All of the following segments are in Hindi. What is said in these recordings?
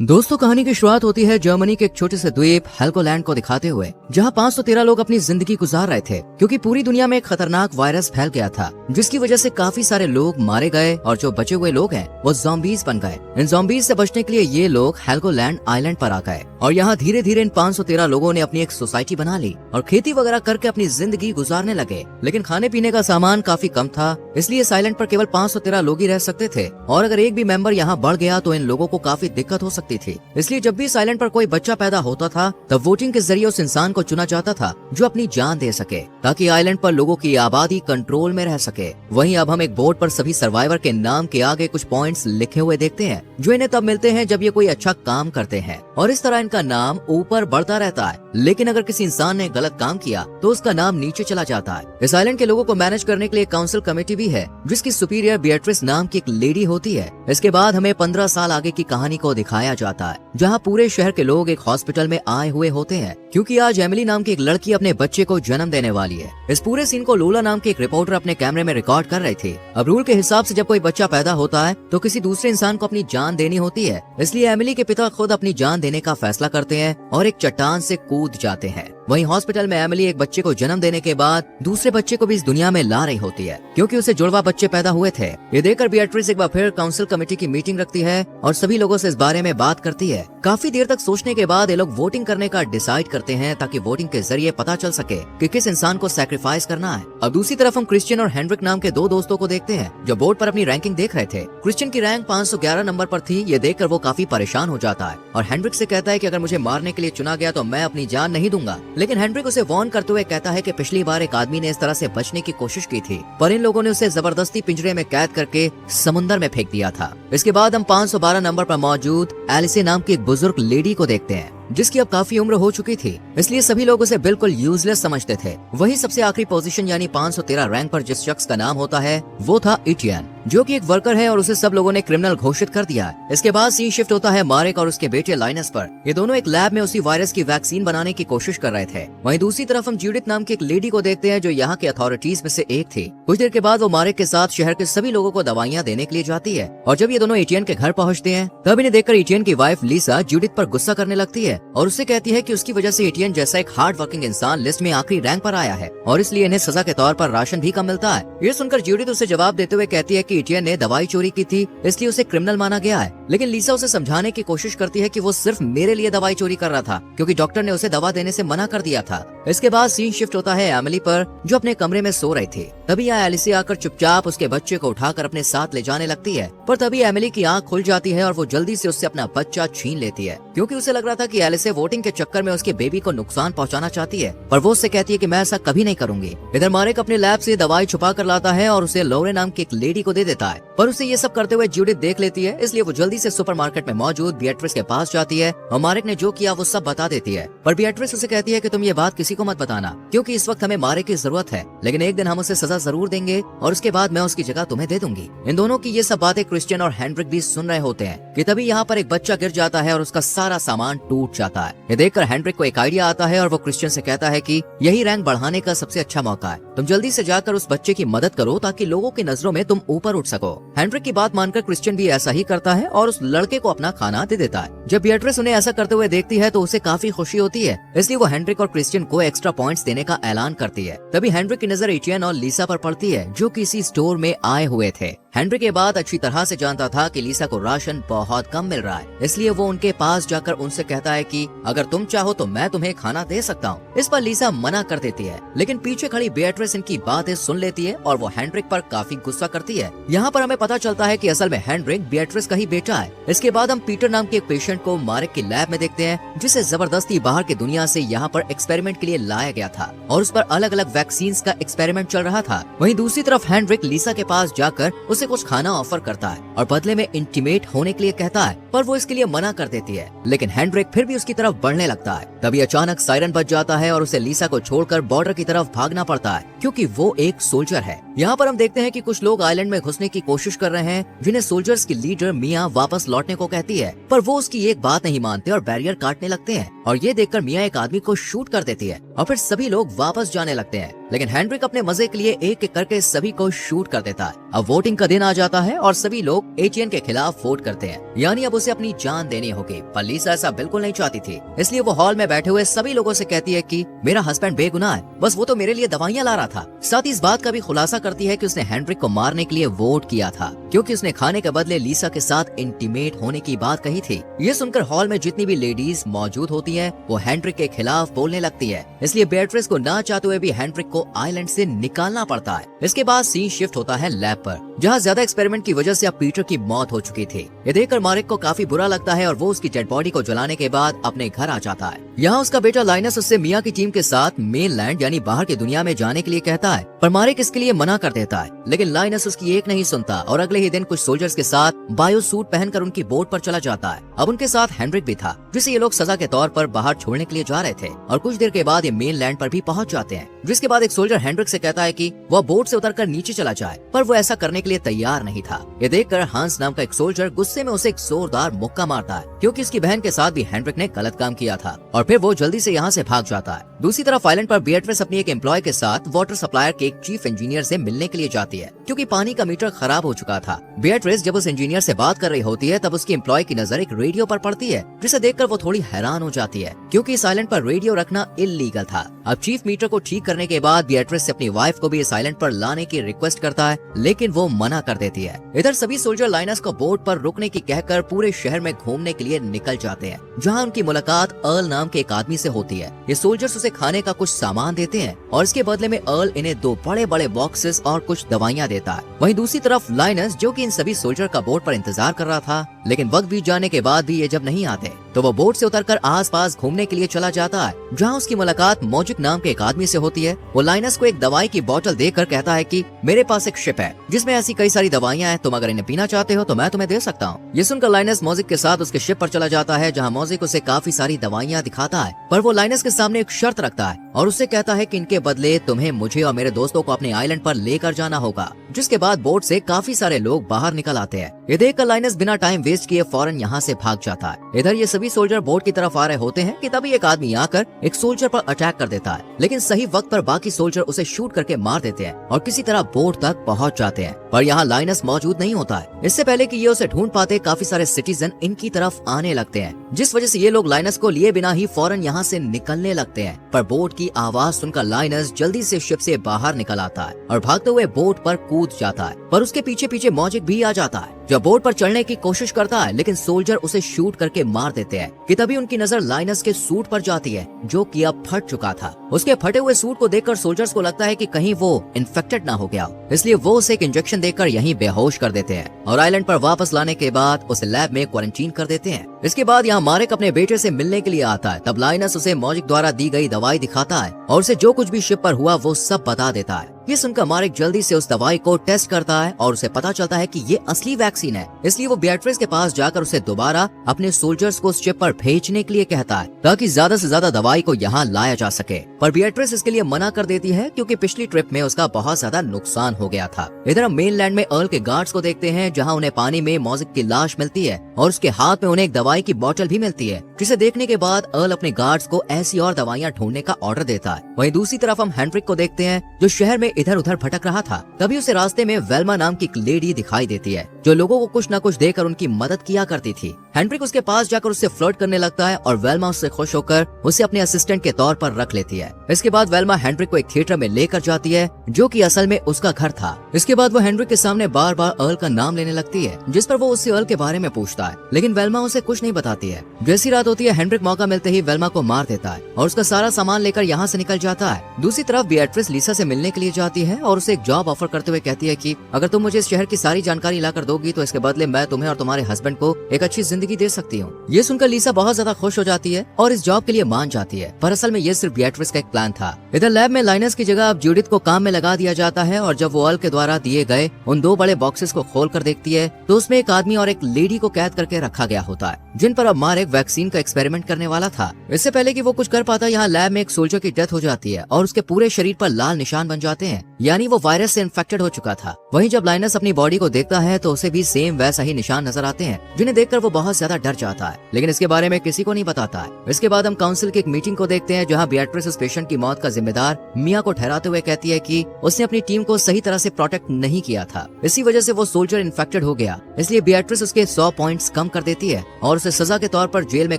दोस्तों, कहानी की शुरुआत होती है जर्मनी के एक छोटे से द्वीप हेल्गोलैंड को दिखाते हुए, जहां 513 लोग अपनी जिंदगी गुजार रहे थे क्योंकि पूरी दुनिया में एक खतरनाक वायरस फैल गया था, जिसकी वजह से काफी सारे लोग मारे गए और जो बचे हुए लोग हैं वो ज़ॉम्बीज बन गए। इन ज़ॉम्बीज से बचने के लिए ये लोग हेल्गोलैंड आइलैंड पर आ गए और यहाँ धीरे धीरे इन 513 लोगों ने अपनी एक सोसाइटी बना ली और खेती वगैरह करके अपनी जिंदगी गुजारने लगे। लेकिन खाने पीने का सामान काफी कम था, इसलिए इस आइलैंड पर केवल 513 लोग ही रह सकते थे और अगर एक भी मेंबर यहाँ बढ़ गया तो इन लोगों को काफी दिक्कत हो सकती थी। इसलिए जब भी इस आइलैंड पर कोई बच्चा पैदा होता था तब वोटिंग के जरिए उस इंसान को चुना जाता था जो अपनी जान दे सके, ताकि आइलैंड पर लोगों की आबादी कंट्रोल में रह सके। वहीं अब हम एक बोर्ड पर सभी सर्वाइवर के नाम के आगे कुछ पॉइंट्स लिखे हुए देखते हैं, जो इन्हें तब मिलते हैं जब ये कोई अच्छा काम करते हैं और इस तरह इनका नाम ऊपर बढ़ता रहता है। लेकिन अगर किसी इंसान ने गलत काम किया तो उसका नाम नीचे चला जाता है। इस आइलैंड के लोगों को मैनेज करने के लिए काउंसिल कमेटी भी है, जिसकी सुपीरियर बिएट्रिस नाम की एक लेडी होती है। इसके बाद हमें 15 साल आगे की कहानी को दिखाया जाता है, जहाँ पूरे शहर के लोग एक हॉस्पिटल में आए हुए होते हैं क्योंकि आज एमिली नाम की एक लड़की अपने बच्चे को जन्म देने वाली है। इस पूरे सीन को लोला नाम के एक रिपोर्टर अपने कैमरे में रिकॉर्ड कर रहे थे। अब रूल के हिसाब से जब कोई बच्चा पैदा होता है तो किसी दूसरे इंसान को अपनी जान देनी होती है, इसलिए एमिली के पिता खुद अपनी जान देने का फैसला करते हैं और एक चट्टान से कूद जाते हैं। वहीं हॉस्पिटल में एमिली एक बच्चे को जन्म देने के बाद दूसरे बच्चे को भी इस दुनिया में ला रही होती है क्योंकि उसे जुड़वा बच्चे पैदा हुए थे। ये देखकर बिएट्रिस एक बार फिर काउंसिल कमेटी की मीटिंग रखती है और सभी लोगों से इस बारे में बात करती है। काफी देर तक सोचने के बाद ये लोग वोटिंग करने का डिसाइड करते हैं ताकि वोटिंग के जरिए पता चल सके कि किस इंसान को सैक्रिफाइस करना है। अब दूसरी तरफ हम क्रिश्चियन और हेनरिक नाम के दो दोस्तों को देखते हैं जो बोर्ड पर अपनी रैंकिंग देख रहे थे। क्रिश्चियन की रैंक 511 नंबर पर थी। ये देखकर वो काफी परेशान हो जाता है और हेनरिक से कहता है कि अगर मुझे मारने के लिए चुना गया तो मैं अपनी जान नहीं दूंगा। लेकिन हेनरिक उसे वार्न करते हुए कहता है कि पिछली बार एक आदमी ने इस तरह से बचने की कोशिश की थी, पर इन लोगों ने उसे जबरदस्ती पिंजरे में कैद करके समुंदर में फेंक दिया था। इसके बाद हम 512 नंबर पर मौजूद एलिसे नाम की एक बुजुर्ग लेडी को देखते हैं, जिसकी अब काफी उम्र हो चुकी थी, इसलिए सभी लोग उसे बिल्कुल यूजलेस समझते थे। वही सबसे आखिरी पोजीशन यानी 513 रैंक पर जिस शख्स का नाम होता है वो था इटियन, जो कि एक वर्कर है और उसे सब लोगों ने क्रिमिनल घोषित कर दिया। इसके बाद सीन शिफ्ट होता है मारेक और उसके बेटे लाइनस पर। ये दोनों एक लैब में उसी वायरस की वैक्सीन बनाने की कोशिश कर रहे थे। वहीं दूसरी तरफ हम जूडिथ नाम की एक लेडी को देखते हैं जो यहाँ के अथॉरिटीज में से एक थी। कुछ देर के बाद वो मारेक के साथ शहर के सभी लोगों को दवाइयाँ देने के लिए जाती है और जब ये दोनों इटियन के घर पहुँचते हैं तब इन्हें देखकर इटियन की वाइफ लीसा जूडिथ पर गुस्सा करने लगती है और उससे कहती है कि उसकी वजह से एटीएन जैसा एक हार्ड वर्किंग इंसान लिस्ट में आखिरी रैंक पर आया है और इसलिए इन्हें सजा के तौर पर राशन भी कम मिलता है। ये सुनकर जूडिथ उसे जवाब देते हुए कहती है कि एटीएन ने दवाई चोरी की थी, इसलिए उसे क्रिमिनल माना गया है। लेकिन लीसा उसे समझाने की कोशिश करती है कि वो सिर्फ मेरे लिए दवाई चोरी कर रहा था क्योंकि डॉक्टर ने उसे दवा देने से मना कर दिया था। इसके बाद सीन शिफ्ट होता है एमिली पर, जो अपने कमरे में सो रही थी। तभी यहाँ एलिसे आकर चुपचाप उसके बच्चे को उठाकर अपने साथ ले जाने लगती है, पर तभी एमिली की आंख खुल जाती है और वो जल्दी से उससे अपना बच्चा छीन लेती है क्योंकि उसे लग रहा था कि एलिसे वोटिंग के चक्कर में उसके बेबी को नुकसान पहुंचाना चाहती है, पर वो उससे कहती है कि मैं ऐसा कभी नहीं करूंगी। इधर मारेक अपने लैब से दवाई छुपा कर लाता है और उसे लोरे नाम की एक लेडी को दे देता है, पर उसे ये सब करते हुए जूडिथ देख लेती है, इसलिए वो जल्दी से सुपरमार्केट में मौजूद बिएट्रिस के पास जाती है और मारेक ने जो किया वो सब बता देती है। पर बिएट्रिस उसे कहती है कि तुम ये बात किसी को मत बताना क्योंकि इस वक्त हमें मारेक की जरूरत है, लेकिन एक दिन हम उसे सजा जरूर देंगे और उसके बाद मैं उसकी जगह तुम्हें दे दूंगी। इन दोनों की ये सब बातें क्रिश्चियन और हेनरिक भी सुन रहे होते हैं कि तभी यहाँ पर एक बच्चा गिर जाता है और उसका सारा सामान टूट जाता है। ये देखकर हेनरिक को एक आइडिया आता है और वो क्रिश्चियन से कहता है कि यही रैंक बढ़ाने का सबसे अच्छा मौका है, तुम जल्दी से जाकर उस बच्चे की मदद करो ताकि लोगों की नजरों में तुम ऊपर उठ सको। हेनरिक की बात मानकर क्रिश्चियन भी ऐसा ही करता है और उस लड़के को अपना खाना दे देता है। जब बिएट्रिस उन्हें ऐसा करते हुए देखती है तो उसे काफी खुशी होती है, इसलिए वो हेनरिक और क्रिश्चियन को एक्स्ट्रा पॉइंट्स देने का ऐलान करती है। तभी हेनरिक की नजर एटियन और लीसा पर पड़ती है जो किसी स्टोर में आए हुए थे। हेनरिक ये बात अच्छी तरह से जानता था कि लीसा को राशन बहुत कम मिल रहा है, इसलिए वो उनके पास जाकर उनसे कहता है कि अगर तुम चाहो तो मैं तुम्हें खाना दे सकता हूँ। इस पर लीसा मना कर देती है, लेकिन पीछे खड़ी बिएट्रिस इनकी बातें सुन लेती है और वो हेनरिक पर काफी गुस्सा करती है। यहाँ पर हमें पता चलता है कि असल में हेनरिक बिएट्रिस का ही बेटा है। इसके बाद हम पीटर नाम के एक पेशेंट को मारेक की लैब में देखते हैं, जिसे जबरदस्ती बाहर की दुनिया से यहाँ पर एक्सपेरिमेंट के लिए लाया गया था और उस पर अलग अलग वैक्सीन का एक्सपेरिमेंट चल रहा था। वहीं दूसरी तरफ हेनरिक लीसा के पास जाकर उसे कुछ खाना ऑफर करता है और बदले में इंटीमेट होने के लिए कहता है, पर वो इसके लिए मना कर देती है। लेकिन हेनरिक फिर भी उसकी तरफ बढ़ने लगता है। तभी अचानक सायरन बज जाता है और उसे लीसा को छोड़कर बॉर्डर की तरफ भागना पड़ता है क्योंकि वो एक सोल्जर है। यहाँ पर हम देखते हैं कि कुछ लोग आइलैंड में घुसने की कोशिश कर रहे हैं, जिन्हें सोल्जर्स की लीडर मिया वापस लौटने को कहती है, पर वो उसकी एक बात नहीं मानते और बैरियर काटने लगते हैं और ये देखकर मिया एक आदमी को शूट कर देती है और फिर सभी लोग वापस जाने लगते हैं। लेकिन हेनरिक अपने मजे के लिए एक एक करके सभी को शूट कर देता है। अब वोटिंग का दिन आ जाता है और सभी लोग एचियन के खिलाफ वोट करते हैं, यानी अब उसे अपनी जान देनी होगी। पर लिसा ऐसा बिल्कुल नहीं चाहती थी, इसलिए वो हॉल में बैठे हुए सभी लोगों से कहती है कि मेरा हस्बैंड बेगुनाह है, बस वो तो मेरे लिए दवाइयाँ ला रहा था। साथ ही इस बात का भी खुलासा करती है कि उसने हेनरिक को मारने के लिए वोट किया था, क्योंकि उसने खाने के बदले लिसा के साथ इंटीमेट होने की बात कही थी। ये सुनकर हॉल में जितनी भी लेडीज मौजूद होती हैं, वो हेनरिक के खिलाफ बोलने लगती है। इसलिए बेट्रिस को ना चाहते हुए भी हेनरिक को आइलैंड से निकालना पड़ता है। इसके बाद सीन शिफ्ट होता है लैब पर, जहाँ ज्यादा एक्सपेरिमेंट की वजह से अब पीटर की मौत हो चुकी थी। ये देखकर मारिक को काफी बुरा लगता है और वो उसकी डेड बॉडी को जलाने के बाद अपने घर आ जाता है। यहाँ उसका बेटा लाइनस उससे मिया की टीम के साथ मेनलैंड यानी बाहर की दुनिया में जाने के लिए कहता है, पर मारिक इसके लिए मना कर देता है। लेकिन लाइनस उसकी एक नहीं सुनता और अगले ही दिन कुछ सोल्जर्स के साथ बायो सूट पहनकर उनकी बोट पर चला जाता है। अब उनके साथ हेनरिक भी था, जिसे ये लोग सजा के तौर पर बाहर छोड़ने के लिए जा रहे थे। और कुछ देर के बाद ये मेनलैंड पर भी पहुंच जाते हैं, जिसके बाद एक सोल्जर हेनरिक से कहता है कि वह बोट से उतरकर नीचे चला जाए, पर वो ऐसा करने के लिए तैयार नहीं था। ये देखकर हांस नाम का एक सोल्जर गुस्से में उसे एक जोरदार मुक्का मारता है, क्योंकि इसकी बहन के साथ भी हेनरिक ने गलत काम किया था, और फिर वो जल्दी से यहाँ से भाग जाता है। दूसरी तरफ आइलैंड पर बेट्रिस अपनी एक एम्प्लॉय के साथ वाटर सप्लायर के एक चीफ इंजीनियर से मिलने के लिए जाती है, क्योंकि पानी का मीटर खराब हो चुका था। बेट्रिस जब उस इंजीनियर से बात कर रही होती है, तब उसकी एम्प्लॉय की नजर एक रेडियो पर पड़ती है, जिसे देखकर वो थोड़ी हैरान हो जाती है, क्योंकि इस आइलैंड पर रेडियो रखना इल्लीगल था। अब चीफ मीटर को ठीक करने के बाद बेट्रिस से अपनी वाइफ को भी इस आइलैंड पर लाने की रिक्वेस्ट करता है, लेकिन वो मना कर देती है। इधर सभी सोल्जर लाइनस को बोट पर रुकने की कहकर पूरे शहर में घूमने के लिए निकल जाते हैं, जहाँ उनकी मुलाकात अर्ल नाम के एक आदमी से होती है। ये सोल्जर्स उसे खाने का कुछ सामान देते हैं और इसके बदले में अर्ल इन्हें 2 बड़े बड़े बॉक्सेस और कुछ दवाइयाँ देता है। वहीं दूसरी तरफ लाइनस, जो कि इन सभी सोल्जर का बोट पर इंतजार कर रहा था, लेकिन वक्त बीत जाने के बाद भी ये जब नहीं आते, तो वो बोट से उतरकर आसपास घूमने के लिए चला जाता है, जहाँ उसकी मुलाकात मौजिक नाम के एक आदमी से होती है। वो लाइनस को एक दवाई की बोतल देकर कहता है कि मेरे पास एक शिप है जिसमें ऐसी कई सारी दवाइयाँ हैं, तुम अगर इन्हें पीना चाहते हो तो मैं तुम्हें दे सकता हूँ। ये सुनकर लाइनस मौजिक के साथ उसके शिप पर चला जाता है, जहाँ मौजिक उसे काफी सारी दवाइयाँ दिखाता है, पर वो लाइनस के सामने एक शर्त रखता है और उससे कहता है कि इनके बदले तुम्हें, मुझे और मेरे दोस्तों को अपने आइलैंड पर लेकर जाना होगा। जिसके बाद बोट से काफी सारे लोग बाहर निकल आते हैं। ये देखकर लाइनस बिना टाइम वेस्ट किए फौरन यहाँ से भाग जाता है। इधर ये सभी सोल्जर बोट की तरफ आ रहे होते हैं कि तभी एक आदमी आकर एक सोल्जर पर अटैक कर देता है, लेकिन सही वक्त पर बाकी सोल्जर उसे शूट करके मार देते हैं और किसी तरह बोट तक पहुँच जाते हैं। पर यहाँ लाइनस मौजूद नहीं होता है। इससे पहले कि ये उसे ढूंढ पाते, काफी सारे सिटीजन इनकी तरफ आने लगते हैं, जिस वजह से ये लोग लाइनस को लिए बिना ही फौरन यहाँ से निकलने लगते हैं। पर बोट की आवाज सुनकर लाइनस जल्दी से शिप से बाहर निकल आता है और भागते हुए बोट पर कूद जाता है, पर उसके पीछे पीछे मौजिक भी आ जाता है, जो बोट पर चढ़ने की कोशिश करता है, लेकिन सोल्जर उसे शूट करके मार देते हैं। कि तभी उनकी नजर लाइनस के सूट पर जाती है, जो कि अब फट चुका था। उसके फटे हुए सूट को देखकर सोल्जर्स को लगता है कि कहीं वो इन्फेक्टेड ना हो गया, इसलिए वो उसे एक इंजेक्शन देकर यहीं बेहोश कर देते हैं और आइलैंड पर वापस लाने के बाद उसे लैब में क्वारंटीन कर देते हैं। इसके बाद यहाँ मारिक अपने बेटे से मिलने के लिए आता है। तब लाइनस उसे मौजिक द्वारा दी गई दवाई दिखाता है और उसे जो कुछ भी शिप पर हुआ वो सब बता देता है। ये सुनकर मारिक जल्दी से उस दवाई को टेस्ट करता है और उसे पता चलता है कि ये असली वैक्सीन है। इसलिए वो बेट्रिस के पास जाकर उसे दोबारा अपने सोल्जर्स को उस शिप पर भेजने के लिए कहता है, ताकि ज्यादा से ज्यादा दवाई को यहाँ लाया जा सके। पर बेट्रिस इसके लिए मना कर देती है, क्योंकि पिछली ट्रिप में उसका बहुत ज्यादा नुकसान हो गया था। इधर हम मेनलैंड में अर्ल के गार्ड्स को देखते हैं, जहाँ उन्हें पानी में मौजिक की लाश मिलती है और उसके हाथ में उन्हें एक दवाई की बोतल भी मिलती है, जिसे देखने के बाद अर्ल अपने गार्ड्स को ऐसी और दवाइयाँ ढूंढने का ऑर्डर देता है। वहीं दूसरी तरफ हम हेनरिक को देखते हैं, जो शहर में इधर उधर भटक रहा था। तभी उसे रास्ते में वेल्मा नाम की एक लेडी दिखाई देती है, जो लोगों को कुछ न कुछ देकर उनकी मदद किया करती थी। हेनरिक उसके पास जाकर उससे फ्लर्ट करने लगता है और वेल्मा उससे खुश होकर उसे अपने असिस्टेंट के तौर पर रख लेती है। इसके बाद वेल्मा हेनरिक को एक थिएटर में लेकर जाती है, जो कि असल में उसका घर था। इसके बाद वो हेनरिक के सामने बार बार अर्ल का नाम लेने लगती है, जिस पर वो उससे अर्ल के बारे में पूछता है, लेकिन वेल्मा उसे कुछ नहीं बताती है। जैसी रात होती है, हेनरिक मौका मिलते ही वेल्मा को मार देता है और उसका सारा सामान लेकर यहाँ से निकल जाता है। दूसरी तरफ बेट्रिस लिसा से मिलने के लिए जाती है और उसे एक जॉब ऑफर करते हुए कहती है कि अगर तुम मुझे इस शहर की सारी जानकारी लाकर दोगी तो इसके बदले मैं तुम्हें और तुम्हारे हस्बैंड को एक अच्छी जिंदगी दे सकती हूँ। ये सुनकर लिसा बहुत ज्यादा खुश हो जाती है और इस जॉब के लिए मान जाती है, पर असल में ये सिर्फ बेट्रिस का एक प्लान था। इधर लैब में लाइनस की जगह अब जूडिथ को काम में लगा दिया जाता है और जब वो अर्ल के द्वारा दिए गए उन 2 बड़े बॉक्सेस को खोल कर देखती है, तो उसमें एक आदमी और एक लेडी को कैद करके रखा गया होता है, जिन पर अब मारिक वैक्सीन का एक्सपेरिमेंट करने वाला था। इससे पहले कि वो कुछ कर पाता, यहाँ लैब में एक सोल्जर की डेथ हो जाती है और उसके पूरे शरीर पर लाल निशान बन जाते हैं। यानी वो वायरस से इन्फेक्टेड हो चुका था। वहीं जब लाइनस अपनी बॉडी को देखता है तो उसे भी सेम वैसा ही निशान नजर आते हैं, जिन्हें देखकर वो बहुत ज्यादा डर जाता है, लेकिन इसके बारे में किसी को नहीं बताता है। इसके बाद हम काउंसिल की एक मीटिंग को देखते हैं, जहाँ बियाट्रिस उस पेशेंट की मौत का जिम्मेदार मिया को ठहराते हुए कहती है कि उसने अपनी टीम को सही तरह से प्रोटेक्ट नहीं किया था, इसी वजह से वो सोल्जर इन्फेक्टेड हो गया। इसलिए बियाट्रिस उसके 100 पॉइंट्स कम कर देती है और उसे सजा के तौर पर जेल में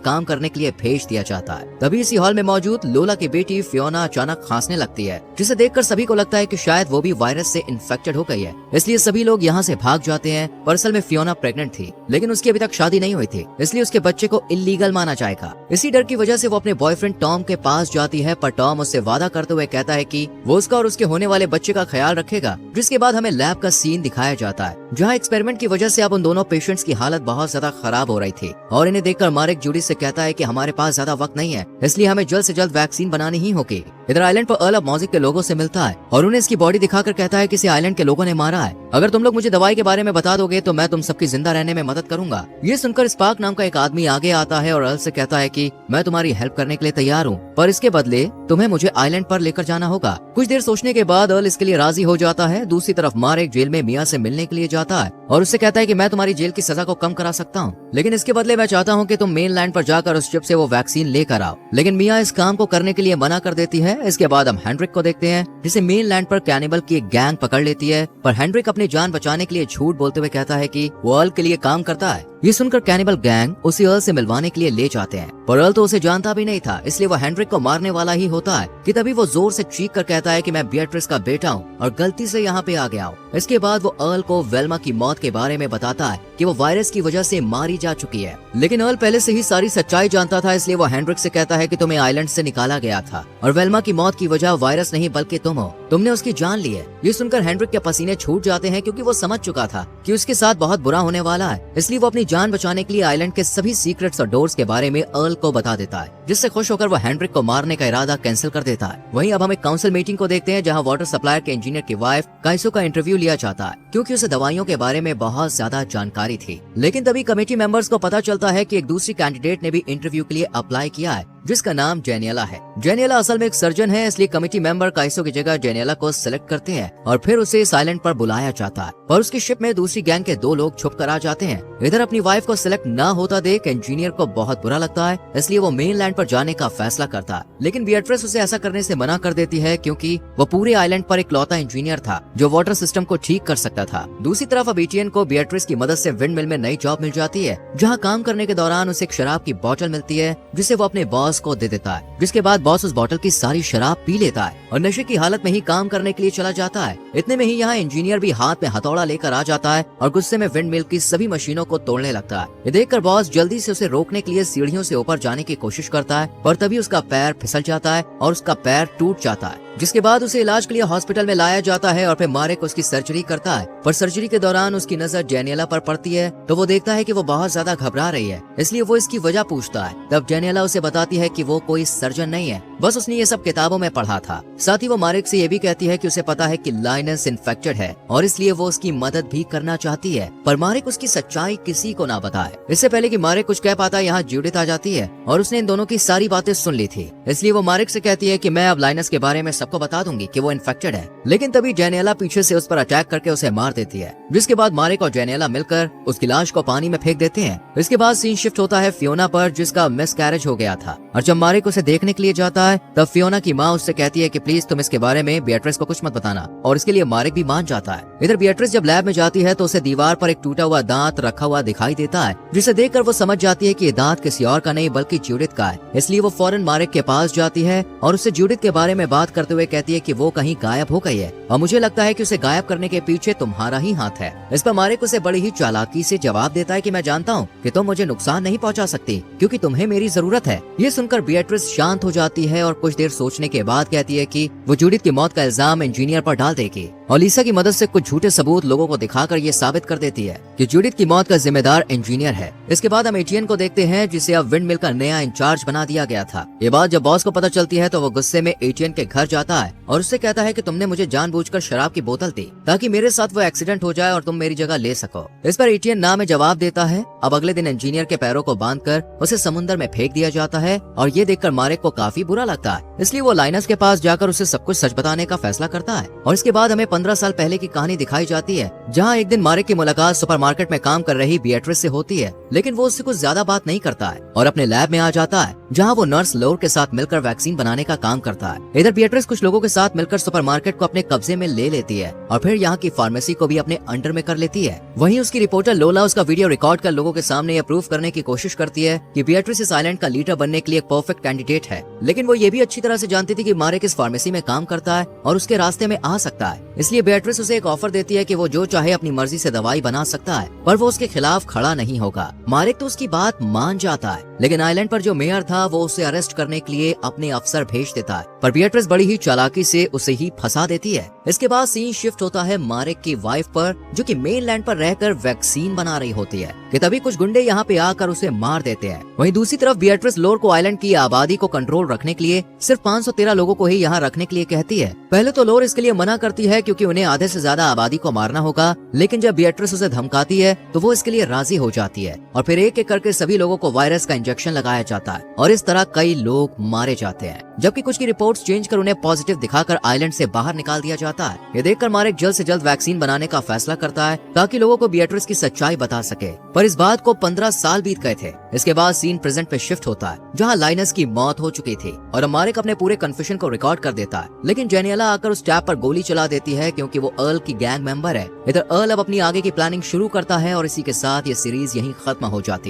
काम करने के लिए भेज दिया जाता है। तभी इसी हॉल में मौजूद लोला की बेटी फियोना अचानक खांसने लगती है, जिसे देखकर सभी को लगता है कि शायद वो भी वायरस से इन्फेक्टेड हो गई है। इसलिए सभी लोग यहाँ से भाग जाते हैं। पर असल में फियोना प्रेग्नेंट थी, लेकिन उसकी अभी तक शादी नहीं हुई थी, इसलिए उसके बच्चे को इलीगल माना जाएगा। इसी डर की वजह से वो अपने बॉयफ्रेंड टॉम के पास जाती है, पर टॉम उससे वादा करते हुए कहता है कि वो उसका और उसके होने वाले बच्चे का ख्याल रखेगा। जिसके बाद हमें लैब का सीन दिखाया जाता है, जहाँ एक्सपेरिमेंट की वजह से अब उन दोनों पेशेंट्स की हालत बहुत ज्यादा खराब हो रही थी और इन्हें देखकर मारिक जूडी से कहता है कि हमारे पास ज्यादा वक्त नहीं है, इसलिए हमें जल्द से जल्द वैक्सीन बनानी ही होगी। इधर आइलैंड पर अर्ल अब मॉजिक के लोगों से मिलता है और उन्हें इसकी बॉडी दिखाकर कहता है कि इसे आइलैंड के लोगों ने मारा है। अगर तुम लोग मुझे दवाई के बारे में बता दोगे तो मैं तुम सबकी जिंदा रहने में मदद करूंगा। ये सुनकर स्पार्क नाम का एक आदमी आगे आता है और अर्ल से कहता है कि मैं तुम्हारी हेल्प करने के लिए तैयार हूँ, पर इसके बदले तुम्हें मुझे आइलैंड पर लेकर जाना होगा। कुछ देर सोचने के बाद अर्ल इसके लिए राजी हो जाता है। दूसरी तरफ मारिक जेल में मिया से मिलने के लिए जाता है और उससे कहता है कि मैं तुम्हारी जेल की सजा को कम करा सकता हूँ, लेकिन इसके बदले मैं चाहता हूँ कि तुम मेन लैंड पर जाकर उस शिप से वो वैक्सीन लेकर आओ। लेकिन मिया इस काम को करने के लिए मना कर देती है। इसके बाद हम हेनरिक को देखते हैं, जिसे मेन लैंड पर कैनिबल की एक गैंग पकड़ लेती है, पर हेनरिक अपनी जान बचाने के लिए झूठ बोलते हुए कहता है कि वो अर्ल के लिए काम करता है। ये सुनकर कैनिबल गैंग उसे अर्ल से मिलवाने के लिए ले जाते हैं, पर अर्ल तो उसे जानता भी नहीं था, इसलिए वो हेनरिक को मारने वाला ही होता है कि तभी वो जोर से चीख कर कहता है कि मैं बियाट्रिस का बेटा हूँ और गलती से यहाँ पे आ गया हूँ। इसके बाद वो अर्ल को वेल्मा की मौत के बारे में बताता है कि वो वायरस की वजह से मारी जा चुकी है, लेकिन अर्ल पहले से ही सारी सच्चाई जानता था, इसलिए वो हेनरिक से कहता है कि तुम्हें आइलैंड से निकाला गया था और वेल्मा की मौत की वजह वायरस नहीं बल्कि तुम हो, तुमने उसकी जान ली है। ये सुनकर हेनरिक के पसीने छूट जाते हैं, क्योंकि वो समझ चुका था कि उसके साथ बहुत बुरा होने वाला है, इसलिए वो अपनी जान बचाने के लिए आइलैंड के सभी सीक्रेट्स और डोर्स के बारे में अर्ल को बता देता है, जिससे खुश होकर वो हेनरिक को मारने का इरादा कैंसिल कर देता है। वहीं अब हम एक काउंसिल मीटिंग को देखते हैं, जहां वाटर सप्लायर के इंजीनियर की वाइफ काइसो का इंटरव्यू लिया जाता है, क्योंकि उसे दवाइयों के बारे में बहुत ज्यादा जानकारी थी। लेकिन तभी कमेटी मेंबर्स को पता चलता है कि एक दूसरी कैंडिडेट ने भी इंटरव्यू के लिए अप्लाई किया है, जिसका नाम जेनियला है। जेनियला असल में एक सर्जन है, इसलिए कमेटी मेंबर काइसो की जगह जेनियला को सिलेक्ट करते हैं और फिर उसे इस आइलैंड पर बुलाया जाता है। पर उसकी शिप में दूसरी गैंग के 2 लोग छुप कर आ जाते हैं। इधर अपनी वाइफ को सिलेक्ट न होता देख इंजीनियर को बहुत बुरा लगता है, इसलिए वो मेन लैंड पर जाने का फैसला करता है, लेकिन बियाट्रिस उसे ऐसा करने से मना कर देती है, क्योंकि वो पूरे आइलैंड पर इकलौता इंजीनियर था जो वाटर सिस्टम को ठीक कर सकता था। दूसरी तरफ अब एटीएन को बियाट्रिस की मदद से विंड मिल में नई जॉब मिल जाती है, जहाँ काम करने के दौरान उसे एक शराब की बोतल मिलती है, जिसे वो अपने बॉस को दे देता है, जिसके बाद बॉस उस बोतल की सारी शराब पी लेता है और नशे की हालत में ही काम करने के लिए चला जाता है। इतने में ही यहाँ इंजीनियर भी हाथ में हथौड़ा लेकर आ जाता है और गुस्से में विंड मिल की सभी मशीनों को तोड़ने लगता है। ये देखकर बॉस जल्दी से उसे रोकने के लिए सीढ़ियों से ऊपर जाने की कोशिश करता है, पर तभी उसका पैर फिसल जाता है और उसका पैर टूट जाता है, जिसके बाद उसे इलाज के लिए हॉस्पिटल में लाया जाता है और फिर मारिक उसकी सर्जरी करता है। पर सर्जरी के दौरान उसकी नजर जेनियला पर पड़ती है, तो वो देखता है कि वो बहुत ज्यादा घबरा रही है, इसलिए वो इसकी वजह पूछता है। तब जेनियला उसे बताती है कि वो कोई सर्जन नहीं है, बस उसने ये सब किताबों में पढ़ा था। साथ ही वो मारिक से ये भी कहती है कि उसे पता है कि लाइनस इन्फेक्टेड है और इसलिए वो उसकी मदद भी करना चाहती है, पर मारिक उसकी सच्चाई किसी को ना बताए। इससे पहले कि मारिक कुछ कह पाता, यहाँ जूडिथ आ जाती है और उसने इन दोनों की सारी बातें सुन ली थी, इसलिए वो मारिक से कहती है कि मैं अब लाइनस के बारे में सबको बता दूंगी कि वो इन्फेक्टेड है। लेकिन तभी जेनियला पीछे से उस पर अटैक करके उसे मार देती है, जिसके बाद मारिक और जेनियला मिलकर उसकी लाश को पानी में फेंक देते हैं। इसके बाद सीन शिफ्ट होता है फियोना पर, जिसका मिसकैरेज हो गया था, और जब मारिक उसे देखने के लिए जाता है तब फियोना की माँ उससे कहती है कि प्लीज तुम इसके बारे में बियाट्रिस को कुछ मत बताना, और इसके लिए मारिक भी मान जाता है। इधर बियाट्रिस जब लैब में जाती है तो उसे दीवार पर एक टूटा हुआ दांत रखा हुआ दिखाई देता है, जिसे देखकर वो समझ जाती है कि ये दांत किसी और का नहीं बल्कि जूडिथ का है। इसलिए वो फौरन मारिक के पास जाती है और उससे जूडिथ के बारे में बात करते हुए कहती है कि वो कहीं गायब हो गई है और मुझे लगता है कि उसे गायब करने के पीछे तुम्हारा ही हाथ है। इस पर मारिक उसे बड़ी ही चालाकी से जवाब देता है कि मैं जानता हूँ कि तुम मुझे नुकसान नहीं पहुँचा सकती, क्योंकि तुम्हें मेरी जरूरत है। ये सुनकर बियाट्रिस शांत हो जाती है और कुछ देर सोचने के बाद कहती है कि वो जूडिथ की मौत का इल्जाम इंजीनियर पर डाल देगी और लीसा की मदद से कुछ झूठे सबूत लोगों को दिखाकर ये साबित कर देती है कि जूडिथ की मौत का जिम्मेदार इंजीनियर है। इसके बाद हम एटीएन को देखते हैं जिसे अब विंड मिल का नया इंचार्ज बना दिया गया था। ये बात जब बॉस को पता चलती है तो वो गुस्से में एटीएन के घर जाता है और उससे कहता है कि तुमने मुझे जानबूझकर शराब की बोतल दी ताकि मेरे साथ वो एक्सीडेंट हो जाए और तुम मेरी जगह ले सको। इस पर एटीएन ना में जवाब देता है। अब अगले दिन इंजीनियर के पैरों को बांधकर उसे समुद्र में फेंक दिया जाता है और ये देखकर मारेक को काफी बुरा लगता है, इसलिए वो लाइनस के पास जाकर उसे सब कुछ सच बताने का फैसला करता है। और इसके बाद हमें 15 साल पहले की कहानी दिखाई जाती है जहाँ एक दिन मारेक की मुलाकात सुपरमार्केट में काम कर रही बिएट्रिस से होती है, लेकिन वो उससे कुछ ज्यादा बात नहीं करता है और अपने लैब में आ जाता है जहाँ वो नर्स लोर के साथ मिलकर वैक्सीन बनाने का काम करता है। इधर बिएट्रिस कुछ लोगों के साथ मिलकर सुपरमार्केट को अपने कब्जे में ले लेती है और फिर यहाँ की फार्मेसी को भी अपने अंडर में कर लेती है। वहीं उसकी रिपोर्टर लोला उसका वीडियो रिकॉर्ड कर लोगों के सामने यह प्रूव करने की कोशिश करती है कि बिएट्रिस इस आइलैंड का लीडर बनने के लिए एक परफेक्ट कैंडिडेट है, लेकिन वो ये भी अच्छी तरह से जानती थी कि मारेक इस फार्मेसी में काम करता है और उसके रास्ते में आ सकता है, इसलिए बिएट्रिस उसे एक ऑफर देती है कि वो जो चाहे अपनी मर्जी से दवाई बना सकता है, पर वो उसके खिलाफ खड़ा नहीं होगा। मारेक तो उसकी बात मान जाता है, लेकिन आइलैंड पर जो मेयर था वो उसे अरेस्ट करने के लिए अपने अफसर भेज देता है, पर बिएट्रिस बड़ी ही चालाकी से उसे ही फंसा देती है। इसके बाद सीन शिफ्ट होता है मारेक की वाइफ पर, जो कि मेनलैंड पर रहकर वैक्सीन बना रही होती है कि तभी कुछ गुंडे यहाँ पे आकर उसे मार देते हैं। वहीं दूसरी तरफ बिएट्रिस लोर को आइलैंड की आबादी को कंट्रोल रखने के लिए सिर्फ 513 लोगों को ही यहाँ रखने के लिए कहती है। पहले तो लोर इसके लिए मना करती है क्योंकि उन्हें आधे से ज्यादा आबादी को मारना होगा, लेकिन जब बिएट्रिस उसे धमकाती है तो वो इसके लिए राजी हो जाती है और फिर एक एक करके सभी लोगों को वायरस का इंजेक्शन लगाया जाता है और इस तरह कई लोग मारे जाते हैं, जबकि कुछ की रिपोर्ट्स चेंज कर उन्हें पॉजिटिव दिखाकर आइलैंड से बाहर निकाल दिया जाता है। ये देखकर मारेक जल्द से जल्द वैक्सीन बनाने का फैसला करता है ताकि लोगों को बिएट्रिस की सच्चाई बता सके, पर इस बात को 15 साल बीत गए थे। इसके बाद सीन प्रेजेंट पे शिफ्ट होता है जहाँ लाइनस की मौत हो चुकी थी और मारेक अपने पूरे कन्फ्यूजन को रिकॉर्ड कर देता है, लेकिन जेनियला आकर उस टैब पर गोली चला देती है क्योंकि वो अर्ल की गैंग मेंबर है। इधर अर्ल अब अपनी आगे की प्लानिंग शुरू करता है और इसी के साथ ये सीरीज यहीं खत्म हो जाती है।